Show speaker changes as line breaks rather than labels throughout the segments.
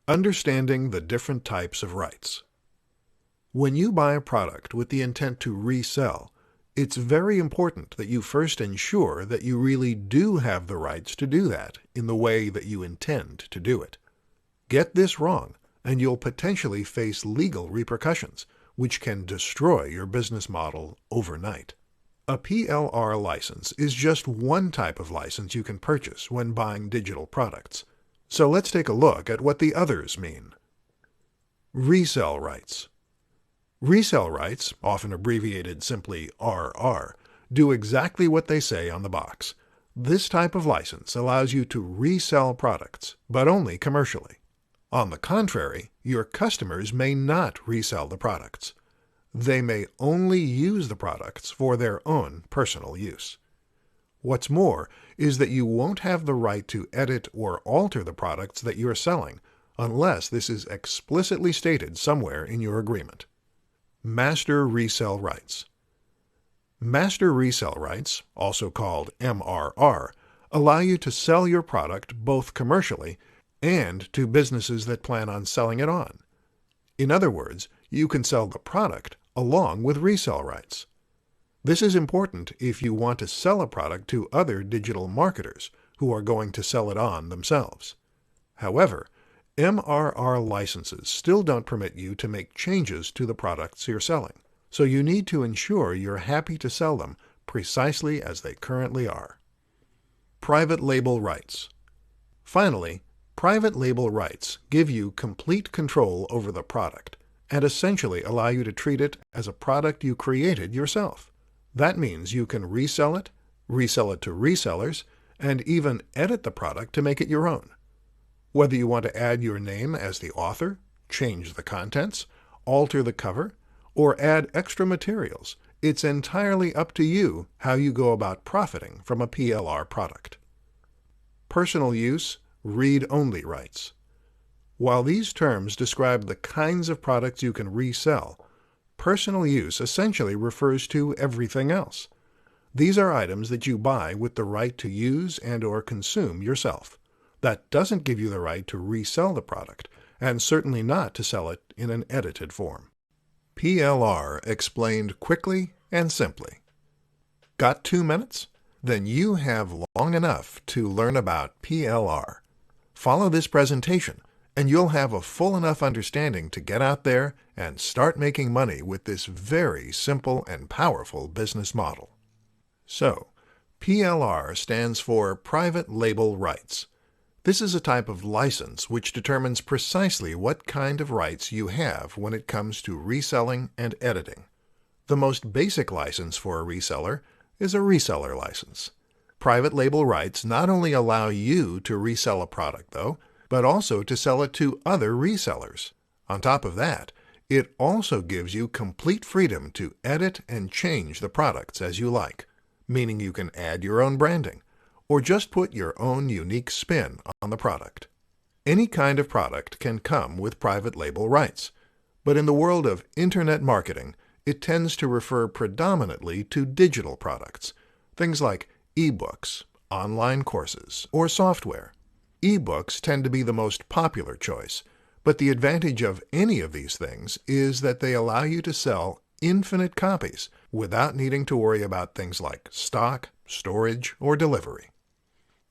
Understanding the different types of rights. When you buy a product with the intent to resell, it's very important that you first ensure that you really do have the rights to do that in the way that you intend to do it. Get this wrong, and you'll potentially face legal repercussions, which can destroy your business model overnight. A PLR license is just one type of license you can purchase when buying digital products. So let's take a look at what the others mean. Resell rights. Resell rights, often abbreviated simply RR, do exactly what they say on the box. This type of license allows you to resell products, but only commercially. On the contrary, your customers may not resell the products. They may only use the products for their own personal use. What's more is that you won't have the right to edit or alter the products that you're selling unless this is explicitly stated somewhere in your agreement. Master resell rights. Master resell rights, also called MRR, allow you to sell your product both commercially and to businesses that plan on selling it on. In other words, you can sell the product along with resell rights. This is important if you want to sell a product to other digital marketers who are going to sell it on themselves. However, MRR licenses still don't permit you to make changes to the products you're selling, so you need to ensure you're happy to sell them precisely as they currently are. Private label rights. Finally, private label rights give you complete control over the product and essentially allow you to treat it as a product you created yourself. That means you can resell it to resellers, and even edit the product to make it your own. Whether you want to add your name as the author, change the contents, alter the cover, or add extra materials, it's entirely up to you how you go about profiting from a PLR product. Personal use, read-only rights. While these terms describe the kinds of products you can resell, personal use essentially refers to everything else. These are items that you buy with the right to use and/or consume yourself. That doesn't give you the right to resell the product, and certainly not to sell it in an edited form. PLR explained quickly and simply. Got 2 minutes? Then you have long enough to learn about PLR. Follow this presentation, and you'll have a full enough understanding to get out there and start making money with this very simple and powerful business model. So, PLR stands for Private Label Rights. This is a type of license which determines precisely what kind of rights you have when it comes to reselling and editing. The most basic license for a reseller is a reseller license. Private label rights not only allow you to resell a product, though, but also to sell it to other resellers. On top of that, it also gives you complete freedom to edit and change the products as you like, meaning you can add your own branding, or just put your own unique spin on the product. Any kind of product can come with private label rights, but in the world of Internet marketing, it tends to refer predominantly to digital products, things like e-books, online courses, or software. E-books tend to be the most popular choice, but the advantage of any of these things is that they allow you to sell infinite copies without needing to worry about things like stock, storage, or delivery.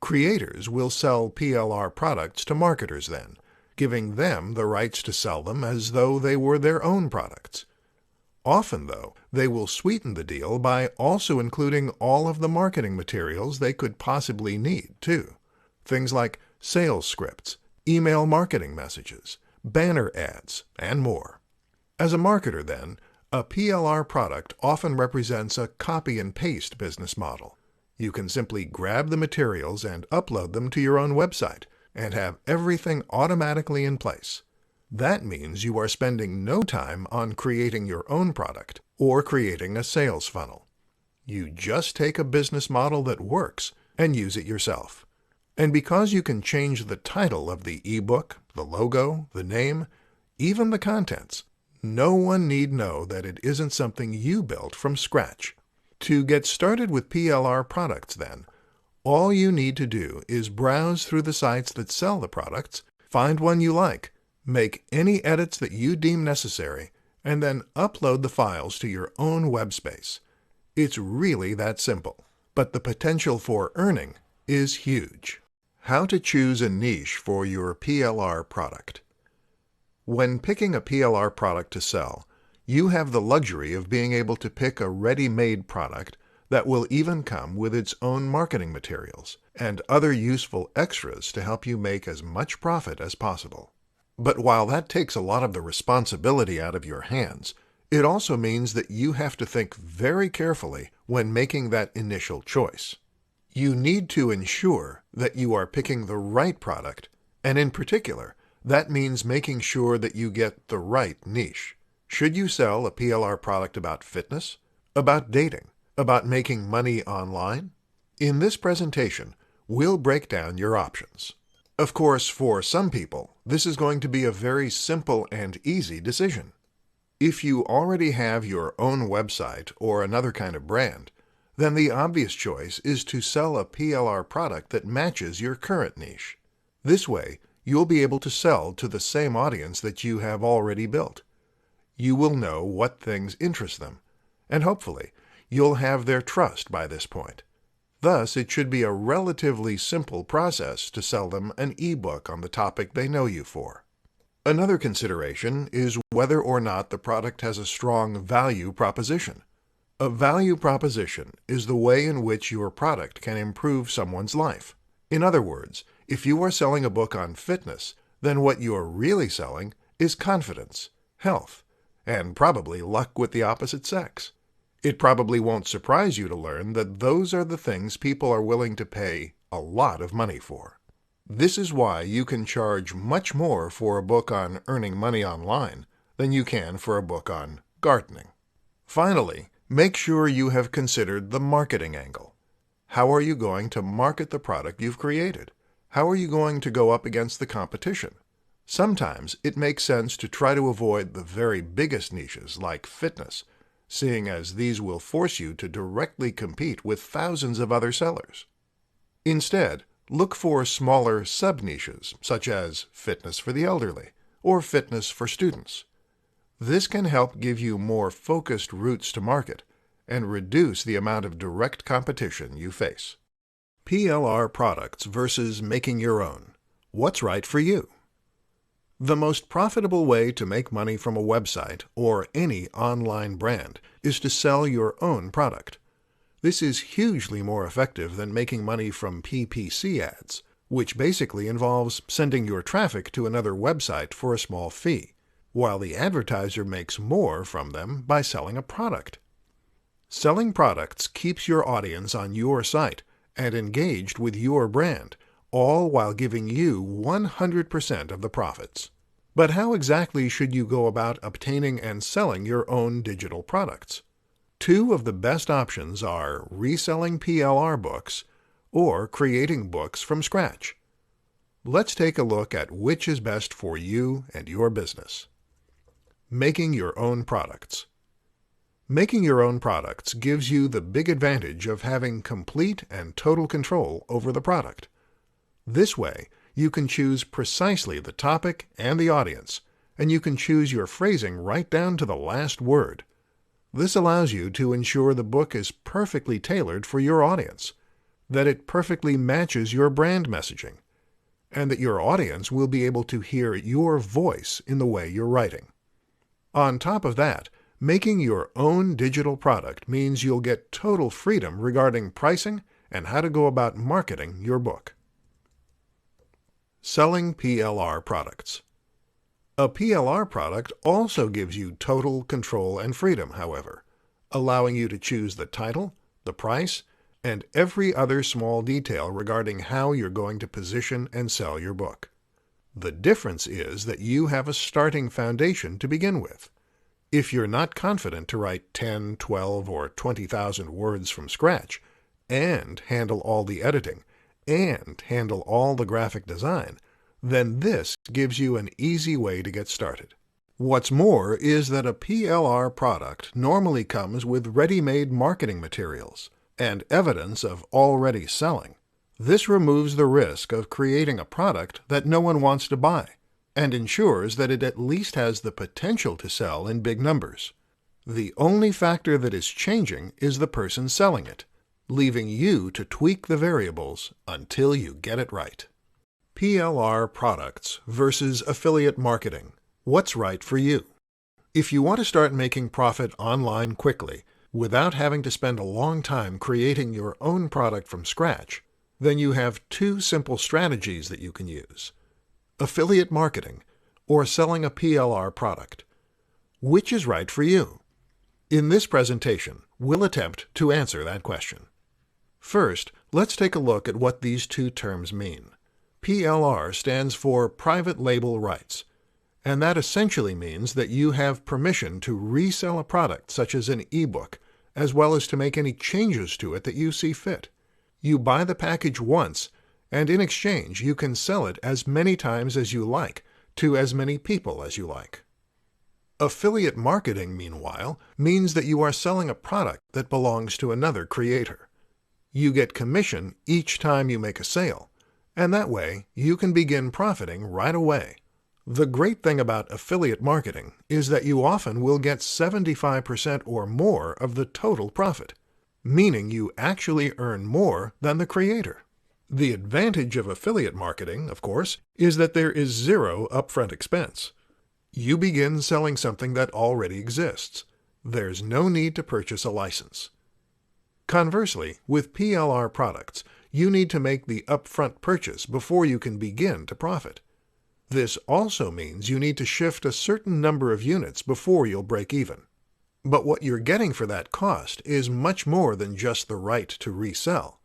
Creators will sell PLR products to marketers then, giving them the rights to sell them as though they were their own products. Often, though, they will sweeten the deal by also including all of the marketing materials they could possibly need, too. Things like sales scripts, email marketing messages, banner ads, and more. As a marketer, then, a PLR product often represents a copy and paste business model. You can simply grab the materials and upload them to your own website and have everything automatically in place. That means you are spending no time on creating your own product or creating a sales funnel. You just take a business model that works and use it yourself. And because you can change the title of the ebook, the logo, the name, even the contents, no one need know that it isn't something you built from scratch. To get started with PLR products, then, all you need to do is browse through the sites that sell the products, find one you like, Make any edits that you deem necessary, and then upload the files to your own web space. It's really that simple, but the potential for earning is huge. How to choose a niche for your PLR product. When picking a PLR product to sell, you have the luxury of being able to pick a ready-made product that will even come with its own marketing materials and other useful extras to help you make as much profit as possible. But while that takes a lot of the responsibility out of your hands, it also means that you have to think very carefully when making that initial choice. You need to ensure that you are picking the right product, and in particular, that means making sure that you get the right niche. Should you sell a PLR product about fitness, about dating, about making money online? In this presentation, we'll break down your options. Of course, for some people, this is going to be a very simple and easy decision. If you already have your own website or another kind of brand, then the obvious choice is to sell a PLR product that matches your current niche. This way, you'll be able to sell to the same audience that you have already built. You will know what things interest them, and hopefully, you'll have their trust by this point. Thus, it should be a relatively simple process to sell them an ebook on the topic they know you for. Another consideration is whether or not the product has a strong value proposition. A value proposition is the way in which your product can improve someone's life. In other words, if you are selling a book on fitness, then what you are really selling is confidence, health, and probably luck with the opposite sex. It probably won't surprise you to learn that those are the things people are willing to pay a lot of money for. This is why you can charge much more for a book on earning money online than you can for a book on gardening. Finally, make sure you have considered the marketing angle. How are you going to market the product you've created? How are you going to go up against the competition? Sometimes it makes sense to try to avoid the very biggest niches like fitness, seeing as these will force you to directly compete with thousands of other sellers. Instead, look for smaller sub-niches such as fitness for the elderly or fitness for students. This can help give you more focused routes to market and reduce the amount of direct competition you face. PLR products versus making your own. What's right for you? The most profitable way to make money from a website or any online brand is to sell your own product. This is hugely more effective than making money from PPC ads, which basically involves sending your traffic to another website for a small fee, while the advertiser makes more from them by selling a product. Selling products keeps your audience on your site and engaged with your brand, all while giving you 100% of the profits. But how exactly should you go about obtaining and selling your own digital products? Two of the best options are reselling PLR books or creating books from scratch. Let's take a look at which is best for you and your business. Making your own products. Making your own products gives you the big advantage of having complete and total control over the product. This way, you can choose precisely the topic and the audience, and you can choose your phrasing right down to the last word. This allows you to ensure the book is perfectly tailored for your audience, that it perfectly matches your brand messaging, and that your audience will be able to hear your voice in the way you're writing. On top of that, making your own digital product means you'll get total freedom regarding pricing and how to go about marketing your book. Selling PLR products. A PLR product also gives you total control and freedom, however, allowing you to choose the title, the price, and every other small detail regarding how you're going to position and sell your book. The difference is that you have a starting foundation to begin with. If you're not confident to write 10, 12, or 20,000 words from scratch, and handle all the editing, and handle all the graphic design, then this gives you an easy way to get started. What's more is that a PLR product normally comes with ready-made marketing materials and evidence of already selling. This removes the risk of creating a product that no one wants to buy, and ensures that it at least has the potential to sell in big numbers. The only factor that is changing is the person selling it, leaving you to tweak the variables until you get it right. PLR products versus affiliate marketing. What's right for you? If you want to start making profit online quickly, without having to spend a long time creating your own product from scratch, then you have two simple strategies that you can use: affiliate marketing or selling a PLR product. Which is right for you? In this presentation, we'll attempt to answer that question. First, let's take a look at what these two terms mean. PLR stands for private label rights, and that essentially means that you have permission to resell a product such as an ebook, as well as to make any changes to it that you see fit. You buy the package once, and in exchange you can sell it as many times as you like, to as many people as you like. Affiliate marketing, meanwhile, means that you are selling a product that belongs to another creator. You get commission each time you make a sale, and that way you can begin profiting right away. The great thing about affiliate marketing is that you often will get 75% or more of the total profit, meaning you actually earn more than the creator. The advantage of affiliate marketing, of course, is that there is zero upfront expense. You begin selling something that already exists. There's no need to purchase a license. Conversely, with PLR products, you need to make the upfront purchase before you can begin to profit. This also means you need to shift a certain number of units before you'll break even. But what you're getting for that cost is much more than just the right to resell.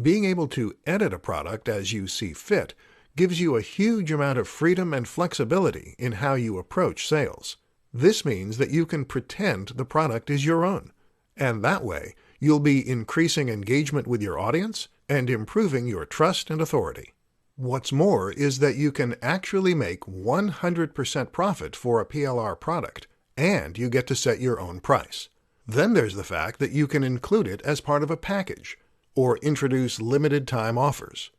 Being able to edit a product as you see fit gives you a huge amount of freedom and flexibility in how you approach sales. This means that you can pretend the product is your own, and that way you'll be increasing engagement with your audience and improving your trust and authority. What's more is that you can actually make 100% profit for a PLR product, and you get to set your own price. Then there's the fact that you can include it as part of a package, or introduce limited time offers.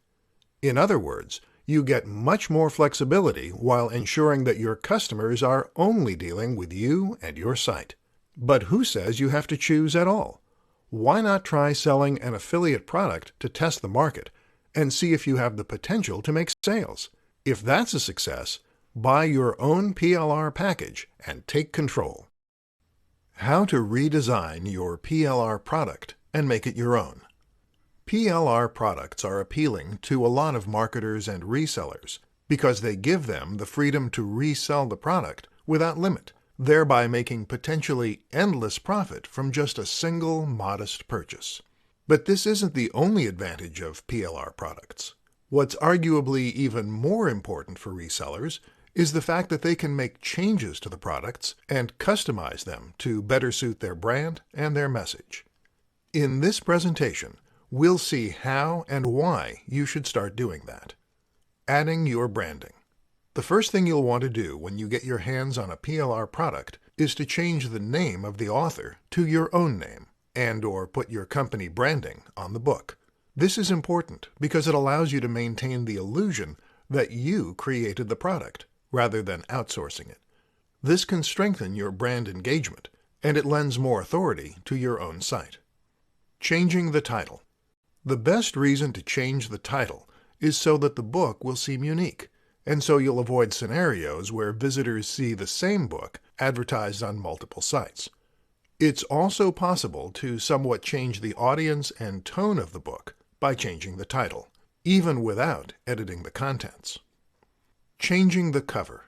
In other words, you get much more flexibility while ensuring that your customers are only dealing with you and your site. But who says you have to choose at all? Why not try selling an affiliate product to test the market and see if you have the potential to make sales? If that's a success, buy your own PLR package and take control. How to redesign your PLR product and make it your own. PLR products are appealing to a lot of marketers and resellers because they give them the freedom to resell the product without limit, thereby making potentially endless profit from just a single modest purchase. But this isn't the only advantage of PLR products. What's arguably even more important for resellers is the fact that they can make changes to the products and customize them to better suit their brand and their message. In this presentation, we'll see how and why you should start doing that. Adding your branding. The first thing you'll want to do when you get your hands on a PLR product is to change the name of the author to your own name and/or put your company branding on the book. This is important because it allows you to maintain the illusion that you created the product rather than outsourcing it. This can strengthen your brand engagement, and it lends more authority to your own site. Changing the title. The best reason to change the title is so that the book will seem unique, and so you'll avoid scenarios where visitors see the same book advertised on multiple sites. It's also possible to somewhat change the audience and tone of the book by changing the title, even without editing the contents. Changing the cover.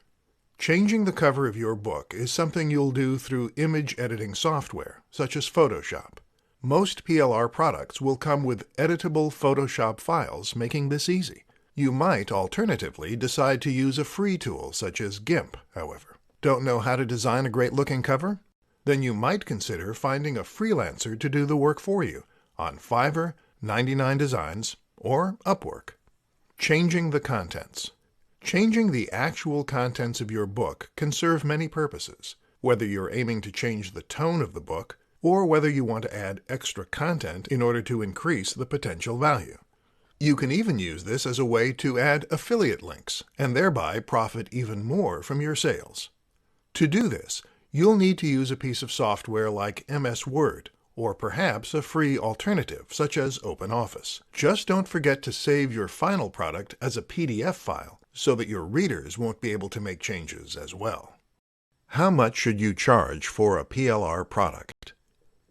Changing the cover of your book is something you'll do through image editing software, such as Photoshop. Most PLR products will come with editable Photoshop files, making this easy. You might alternatively decide to use a free tool such as GIMP, however. Don't know how to design a great-looking cover? Then you might consider finding a freelancer to do the work for you on Fiverr, 99 Designs, or Upwork. Changing the contents. Changing the actual contents of your book can serve many purposes, whether you're aiming to change the tone of the book or whether you want to add extra content in order to increase the potential value. You can even use this as a way to add affiliate links and thereby profit even more from your sales. To do this, you'll need to use a piece of software like MS Word, or perhaps a free alternative such as OpenOffice. Just don't forget to save your final product as a PDF file so that your readers won't be able to make changes as well. How much should you charge for a PLR product?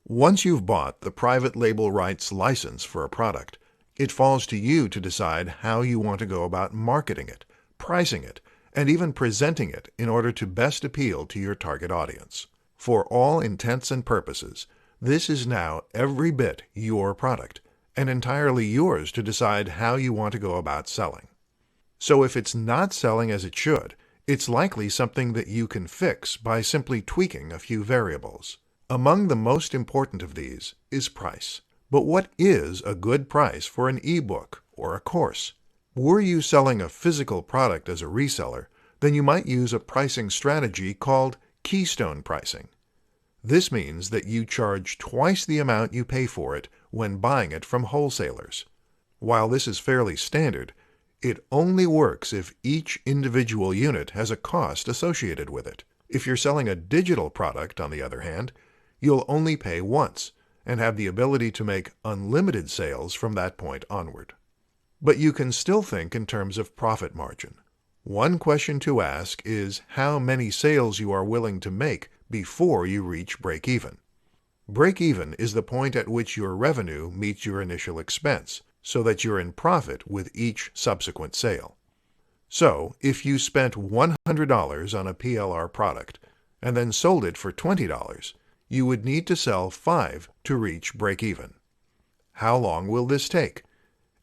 Once you've bought the private label rights license for a product, it falls to you to decide how you want to go about marketing it, pricing it, and even presenting it in order to best appeal to your target audience. For all intents and purposes, this is now every bit your product, and entirely yours to decide how you want to go about selling. So if it's not selling as it should, it's likely something that you can fix by simply tweaking a few variables. Among the most important of these is price. But what is a good price for an ebook or a course? Were you selling a physical product as a reseller, then you might use a pricing strategy called keystone pricing. This means that you charge twice the amount you pay for it when buying it from wholesalers. While this is fairly standard, it only works if each individual unit has a cost associated with it. If you're selling a digital product, on the other hand, you'll only pay once and have the ability to make unlimited sales from that point onward. But you can still think in terms of profit margin. One question to ask is how many sales you are willing to make before you reach break-even. Break-even is the point at which your revenue meets your initial expense, so that you're in profit with each subsequent sale. So, if you spent $100 on a PLR product and then sold it for $20, you would need to sell 5 to reach break-even. How long will this take?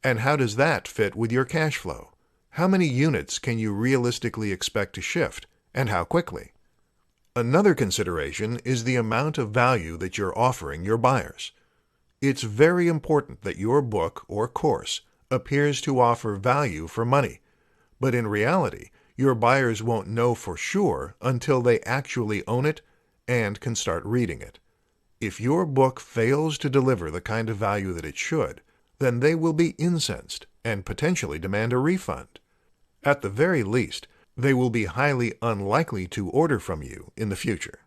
And how does that fit with your cash flow? How many units can you realistically expect to shift, and how quickly? Another consideration is the amount of value that you're offering your buyers. It's very important that your book or course appears to offer value for money, but in reality, your buyers won't know for sure until they actually own it and can start reading it. If your book fails to deliver the kind of value that it should, then they will be incensed and potentially demand a refund. At the very least, they will be highly unlikely to order from you in the future.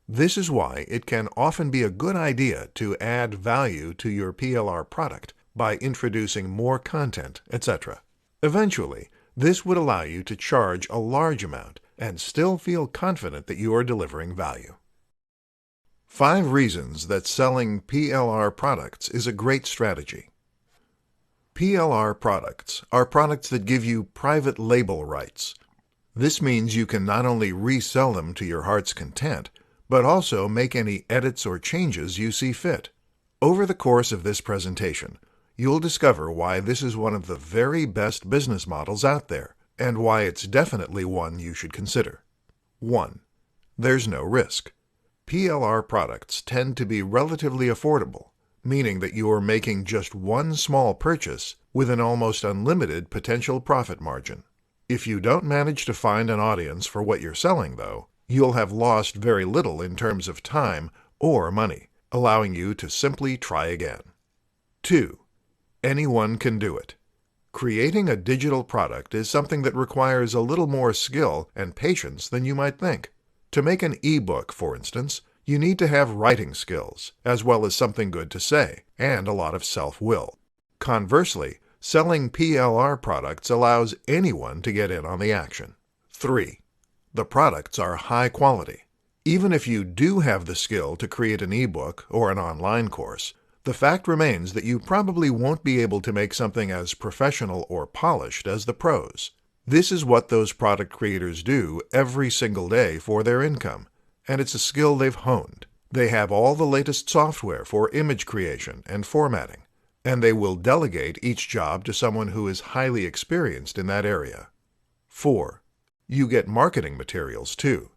This is why it can often be a good idea to add value to your PLR product by introducing more content, etc. Eventually, this would allow you to charge a large amount and still feel confident that you are delivering value. 5 reasons that selling PLR products is a great strategy. PLR products are products that give you private label rights. This means you can not only resell them to your heart's content, but also make any edits or changes you see fit. Over the course of this presentation, you'll discover why this is one of the very best business models out there, and why it's definitely one you should consider. 1. There's no risk. PLR products tend to be relatively affordable, meaning that you are making just one small purchase with an almost unlimited potential profit margin. If you don't manage to find an audience for what you're selling, though, you'll have lost very little in terms of time or money, allowing you to simply try again. 2. Anyone can do it. Creating a digital product is something that requires a little more skill and patience than you might think. To make an ebook, for instance, you need to have writing skills, as well as something good to say, and a lot of self-will. Conversely, selling PLR products allows anyone to get in on the action. 3. The products are high quality. Even if you do have the skill to create an ebook or an online course, the fact remains that you probably won't be able to make something as professional or polished as the pros. This is what those product creators do every single day for their income, and it's a skill they've honed. They have all the latest software for image creation and formatting, and they will delegate each job to someone who is highly experienced in that area. 4. You get marketing materials too.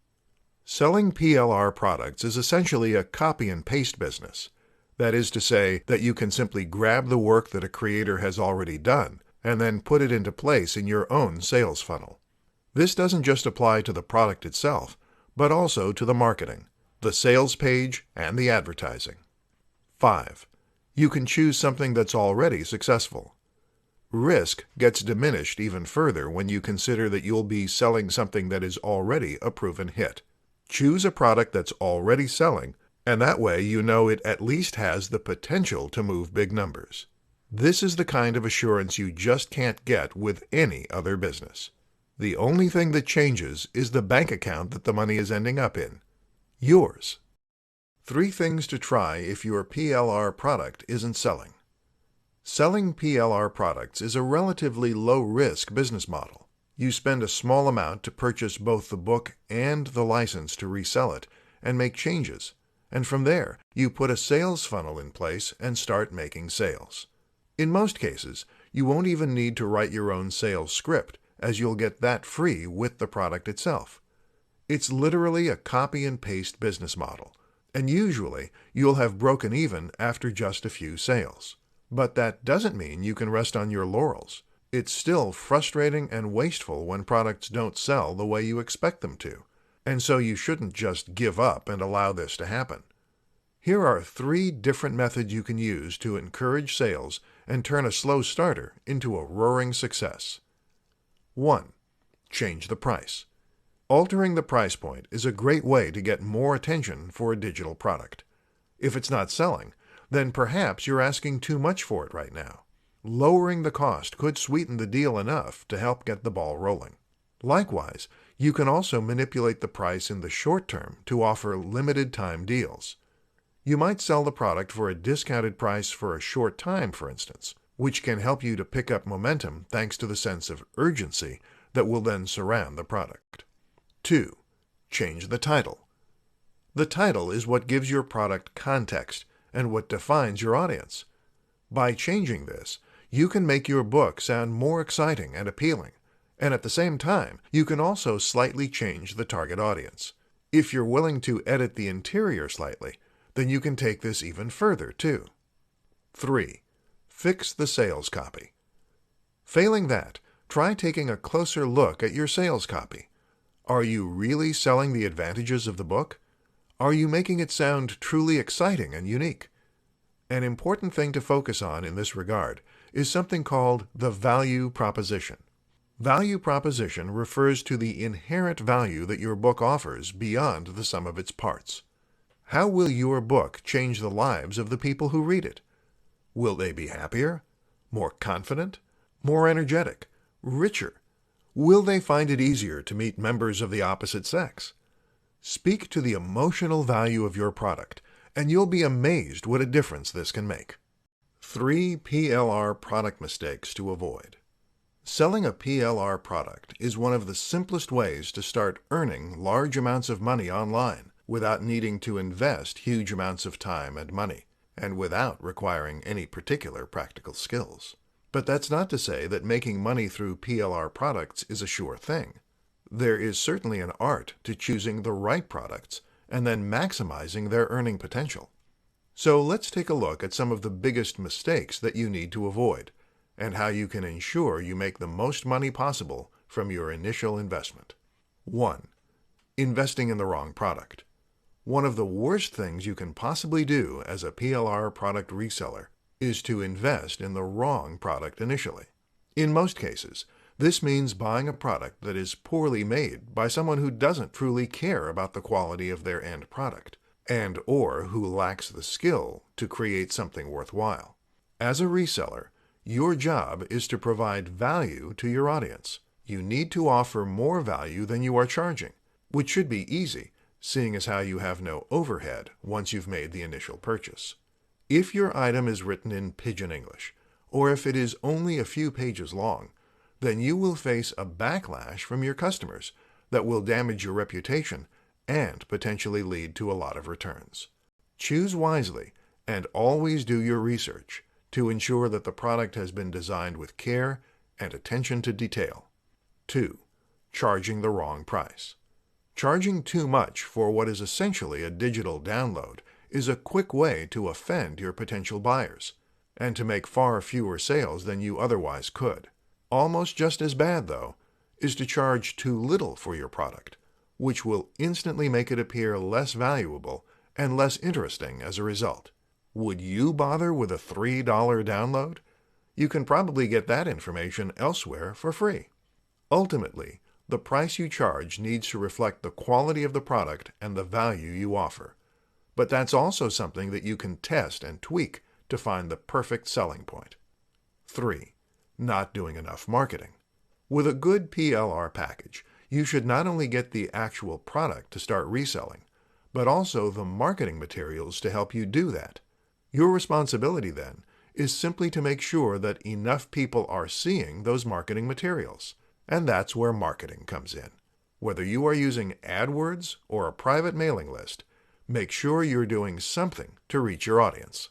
Selling PLR products is essentially a copy and paste business. That is to say that you can simply grab the work that a creator has already done and then put it into place in your own sales funnel. This doesn't just apply to the product itself, but also to the marketing, the sales page, and the advertising. 5. You can choose something that's already successful. Risk gets diminished even further when you consider that you'll be selling something that is already a proven hit. Choose a product that's already selling, and that way you know it at least has the potential to move big numbers. This is the kind of assurance you just can't get with any other business. The only thing that changes is the bank account that the money is ending up in. Yours. 3 things to try if your PLR product isn't selling. Selling PLR products is a relatively low-risk business model. You spend a small amount to purchase both the book and the license to resell it and make changes, and from there you put a sales funnel in place and start making sales. In most cases, you won't even need to write your own sales script, as you'll get that free with the product itself. It's literally a copy and paste business model, and usually you'll have broken even after just a few sales. But that doesn't mean you can rest on your laurels. It's still frustrating and wasteful when products don't sell the way you expect them to, and so you shouldn't just give up and allow this to happen. Here are 3 different methods you can use to encourage sales and turn a slow starter into a roaring success. 1. Change the price. Altering the price point is a great way to get more attention for a digital product. If it's not selling, then perhaps you're asking too much for it right now. Lowering the cost could sweeten the deal enough to help get the ball rolling. Likewise, you can also manipulate the price in the short term to offer limited-time deals. You might sell the product for a discounted price for a short time, for instance, which can help you to pick up momentum thanks to the sense of urgency that will then surround the product. 2. Change the title. The title is what gives your product context and what defines your audience. By changing this, you can make your book sound more exciting and appealing, and at the same time, you can also slightly change the target audience. If you're willing to edit the interior slightly, then you can take this even further, too. 3. Fix the sales copy. Failing that, try taking a closer look at your sales copy. Are you really selling the advantages of the book? Are you making it sound truly exciting and unique? An important thing to focus on in this regard is something called the value proposition. Value proposition refers to the inherent value that your book offers beyond the sum of its parts. How will your book change the lives of the people who read it? Will they be happier, more confident, more energetic, richer? Will they find it easier to meet members of the opposite sex? Speak to the emotional value of your product, and you'll be amazed what a difference this can make. 3 PLR product mistakes to avoid. Selling a PLR product is one of the simplest ways to start earning large amounts of money online without needing to invest huge amounts of time and money, and without requiring any particular practical skills. But that's not to say that making money through PLR products is a sure thing. There is certainly an art to choosing the right products and then maximizing their earning potential. So let's take a look at some of the biggest mistakes that you need to avoid, and how you can ensure you make the most money possible from your initial investment. 1. Investing in the wrong product. One of the worst things you can possibly do as a PLR product reseller is to invest in the wrong product initially. In most cases, this means buying a product that is poorly made by someone who doesn't truly care about the quality of their end product, and/or who lacks the skill to create something worthwhile. As a reseller, your job is to provide value to your audience. You need to offer more value than you are charging, which should be easy, seeing as how you have no overhead once you've made the initial purchase. If your item is written in Pidgin English, or if it is only a few pages long, then you will face a backlash from your customers that will damage your reputation and potentially lead to a lot of returns. Choose wisely and always do your research to ensure that the product has been designed with care and attention to detail. 2. Charging the wrong price. Charging too much for what is essentially a digital download is a quick way to offend your potential buyers and to make far fewer sales than you otherwise could. Almost just as bad, though, is to charge too little for your product, which will instantly make it appear less valuable and less interesting as a result. Would you bother with a $3 download? You can probably get that information elsewhere for free. Ultimately, the price you charge needs to reflect the quality of the product and the value you offer. But that's also something that you can test and tweak to find the perfect selling point. 3. Not doing enough marketing. With a good PLR package, you should not only get the actual product to start reselling, but also the marketing materials to help you do that. Your responsibility then is simply to make sure that enough people are seeing those marketing materials. And that's where marketing comes in. Whether you are using AdWords or a private mailing list, make sure you're doing something to reach your audience.